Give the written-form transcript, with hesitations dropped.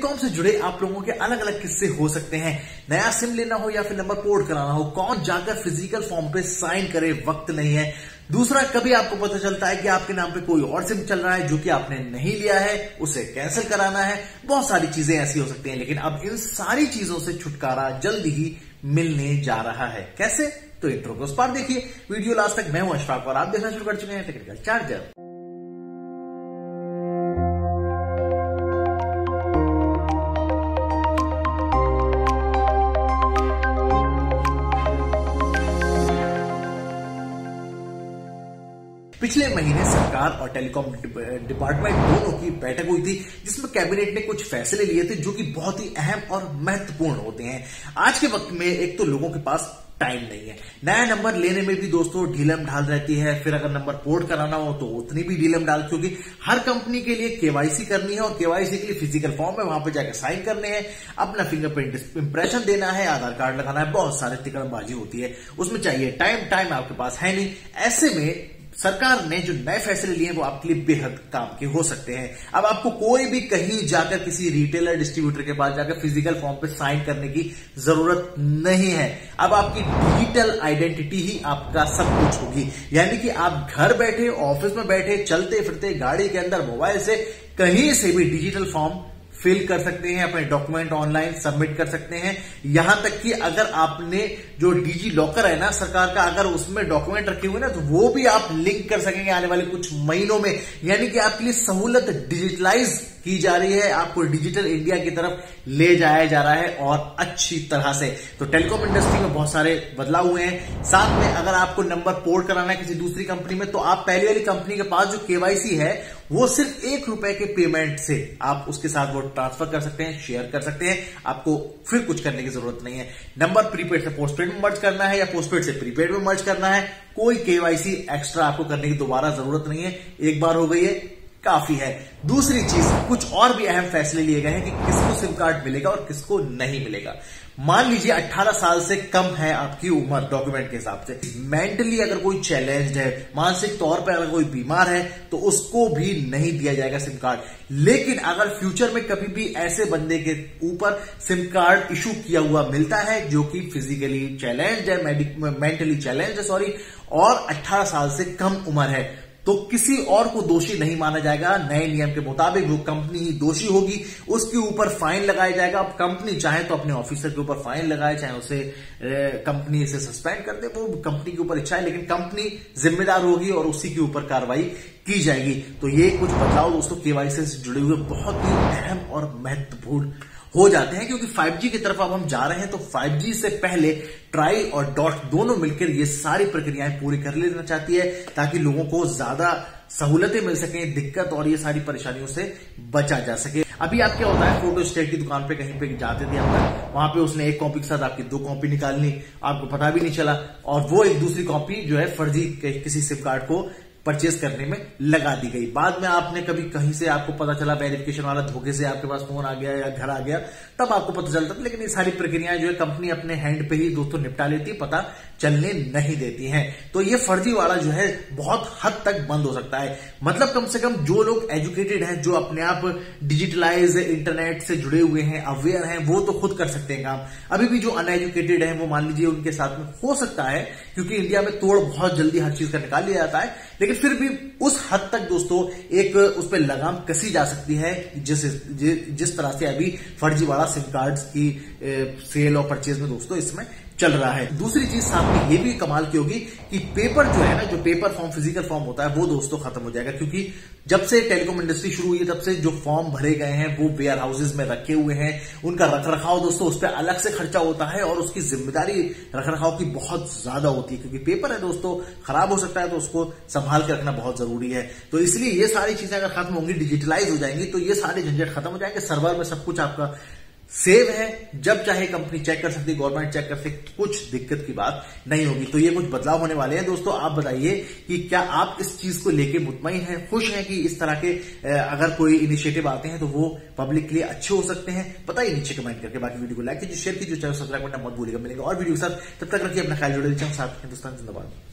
Telecom से जुड़े आप लोगों के अलग अलग किस्से हो सकते हैं। नया सिम लेना हो या फिर नंबर पोर्ट कराना हो, कौन जाकर फिजिकल फॉर्म पे साइन करे, वक्त नहीं है। दूसरा, कभी आपको पता चलता है कि आपके नाम पे कोई और सिम चल रहा है जो कि आपने नहीं लिया है, उसे कैंसिल कराना है। बहुत सारी चीजें ऐसी हो सकती हैं, लेकिन अब इन सारी चीजों से छुटकारा जल्द ही मिलने जा रहा है। कैसे? तो इंट्रो को उस पार देखिए, वीडियो लास्ट तक। मैं हूं अशफाक और आप देखना शुरू कर चुके हैं टेक्निकल चार्जर। पिछले महीने सरकार और टेलीकॉम डिपार्टमेंट दोनों की बैठक हुई थी, जिसमें कैबिनेट ने कुछ फैसले लिए थे जो कि बहुत ही अहम और महत्वपूर्ण होते हैं। आज के वक्त में एक तो लोगों के पास टाइम नहीं है, नया नंबर लेने में भी दोस्तों ढीलम ढाल रहती है। फिर अगर नंबर पोर्ट कराना हो तो उतनी भी ढीलम ढाल, क्योंकि हर कंपनी के लिए केवाईसी करनी है और केवाईसी के लिए फिजिकल फॉर्म में वहां पे जाकर साइन करने हैं, अपना फिंगरप्रिंट इंप्रेशन देना है, आधार कार्ड लगाना है। बहुत सारे तिकड़मबाजी होती है, उसमें चाहिए टाइम आपके पास है नहीं। ऐसे में सरकार ने जो नए फैसले लिए वो आपके लिए बेहद काम के हो सकते हैं। अब आपको कोई भी कहीं जाकर किसी रिटेलर डिस्ट्रीब्यूटर के पास जाकर फिजिकल फॉर्म पे साइन करने की जरूरत नहीं है। अब आपकी डिजिटल आइडेंटिटी ही आपका सब कुछ होगी, यानी कि आप घर बैठे, ऑफिस में बैठे, चलते फिरते, गाड़ी के अंदर, मोबाइल से, कहीं से भी डिजिटल फॉर्म फिल कर सकते हैं, अपने डॉक्यूमेंट ऑनलाइन सबमिट कर सकते हैं। यहां तक कि अगर आपने जो डिजी लॉकर है ना सरकार का, अगर उसमें डॉक्यूमेंट रखे हुए ना, तो वो भी आप लिंक कर सकेंगे आने वाले कुछ महीनों में। यानी कि आपके लिए सहूलत डिजिटलाइज की जा रही है, आपको डिजिटल इंडिया की तरफ ले जाया जा रहा है और अच्छी तरह से। तो टेलीकॉम इंडस्ट्री में बहुत सारे बदलाव हुए हैं। साथ में अगर आपको नंबर पोर्ट कराना है किसी दूसरी कंपनी में, तो आप पहले वाली कंपनी के पास जो केवाईसी है वो सिर्फ ₹1 के पेमेंट से आप उसके साथ वो ट्रांसफर कर सकते हैं, शेयर कर सकते हैं। आपको फिर कुछ करने की जरूरत नहीं है। नंबर प्रीपेड से पोस्टपेड में मर्ज करना है या पोस्टपेड से प्रीपेड में मर्ज करना है, कोई केवाईसी एक्स्ट्रा आपको करने की दोबारा जरूरत नहीं है। एक बार हो गई है, काफी है। दूसरी चीज, कुछ और भी अहम फैसले लिए गए हैं कि किसको सिम कार्ड मिलेगा और किसको नहीं मिलेगा। मान लीजिए 18 साल से कम है आपकी उम्र डॉक्यूमेंट के हिसाब से, मेंटली अगर कोई चैलेंज्ड है, मानसिक तौर पर अगर कोई बीमार है, तो उसको भी नहीं दिया जाएगा सिम कार्ड। लेकिन अगर फ्यूचर में कभी भी ऐसे बंदे के ऊपर सिम कार्ड इशू किया हुआ मिलता है जो कि फिजिकली चैलेंज्ड है, मेंटली चैलेंज्ड है, सॉरी, और 18 साल से कम उम्र है, तो किसी और को दोषी नहीं माना जाएगा। नए नियम के मुताबिक वो कंपनी ही दोषी होगी, उसके ऊपर फाइन लगाया जाएगा। अब कंपनी चाहे तो अपने ऑफिसर के ऊपर फाइन लगाए, चाहे उसे कंपनी से सस्पेंड कर दे, वो कंपनी के ऊपर इच्छा है, लेकिन कंपनी जिम्मेदार होगी और उसी के ऊपर कार्रवाई की जाएगी। तो ये कुछ बदलाव दोस्तों केवाईसी से जुड़े हुए बहुत ही अहम और महत्वपूर्ण हो जाते हैं, क्योंकि 5G की तरफ अब हम जा रहे हैं। तो 5G से पहले ट्राई और डॉट दोनों मिलकर ये सारी प्रक्रियाएं पूरी कर लेना चाहती है, ताकि लोगों को ज्यादा सहूलतें मिल सकें, दिक्कत और ये सारी परेशानियों से बचा जा सके। अभी आप क्या होता है, फोटो स्टेट की दुकान पे कहीं पे जाते थे आप, वहां पे उसने एक कॉपी के साथ आपकी 2 कॉपी निकालनी, आपको पता भी नहीं चला, और वो एक दूसरी कॉपी जो है फर्जी किसी सिम कार्ड को परचेज करने में लगा दी गई। बाद में आपने कभी कहीं से आपको पता चला, वेरिफिकेशन वाला धोखे से आपके पास फोन आ गया या घर आ गया, तब आपको पता चलता था। लेकिन ये सारी प्रक्रियाएं जो है कंपनी अपने हैंड पे ही दोस्तों निपटा लेती है, पता चलने नहीं देती हैं। तो ये फर्जी वाला जो है बहुत हद तक बंद हो सकता है। मतलब कम से कम जो लोग एजुकेटेड हैं, जो अपने आप डिजिटलाइज इंटरनेट से जुड़े हुए हैं, अवेयर हैं, वो तो खुद कर सकते हैं काम। अभी भी जो अनएजुकेटेड हैं, वो मान लीजिए उनके साथ में हो सकता है, क्योंकि इंडिया में तोड़ बहुत जल्दी हर चीज का निकाल लिया जाता है, लेकिन फिर भी उस हद तक दोस्तों एक उस पर लगाम कसी जा सकती है, जिस तरह से अभी फर्जी वाला सिम कार्ड्स की सेल और परचेज में दोस्तों इसमें चल रहा है। दूसरी चीज सामने ये भी कमाल की होगी कि पेपर जो है ना, जो पेपर फॉर्म, फिजिकल फॉर्म होता है, वो दोस्तों खत्म हो जाएगा। क्योंकि जब से टेलीकॉम इंडस्ट्री शुरू हुई है, तब से जो फॉर्म भरे गए हैं वो वेयर हाउसेज में रखे हुए हैं। उनका रखरखाव दोस्तों, उस पर अलग से खर्चा होता है और उसकी जिम्मेदारी रखरखाव की बहुत ज्यादा होती है, क्योंकि पेपर है दोस्तों, खराब हो सकता है, तो उसको संभाल के रखना बहुत जरूरी है। तो इसलिए ये सारी चीजें अगर खत्म होंगी, डिजिटलाइज हो जाएंगी, तो ये सारे झंझट खत्म हो जाएंगे। सर्वर में सब कुछ आपका सेव है, जब चाहे कंपनी चेक कर सकती है, गवर्नमेंट चेक कर सकती, कुछ दिक्कत की बात नहीं होगी। तो ये कुछ बदलाव होने वाले हैं दोस्तों। आप बताइए कि क्या आप इस चीज को लेके मुतमईन हैं, खुश हैं कि इस तरह के अगर कोई इनिशिएटिव आते हैं तो वो पब्लिक के लिए अच्छे हो सकते हैं? बताइए नीचे कमेंट करके। बाकी वीडियो को लाइक कीजिए, शेयर कीजिए, चैनल सब्सक्राइब करना मत भूलिएगा। मिलेंगे और वीडियो के साथ, तब तक रखिए अपना ख्याल, जुड़े रहिए साथ। हिंदुस्तान जिंदाबाद।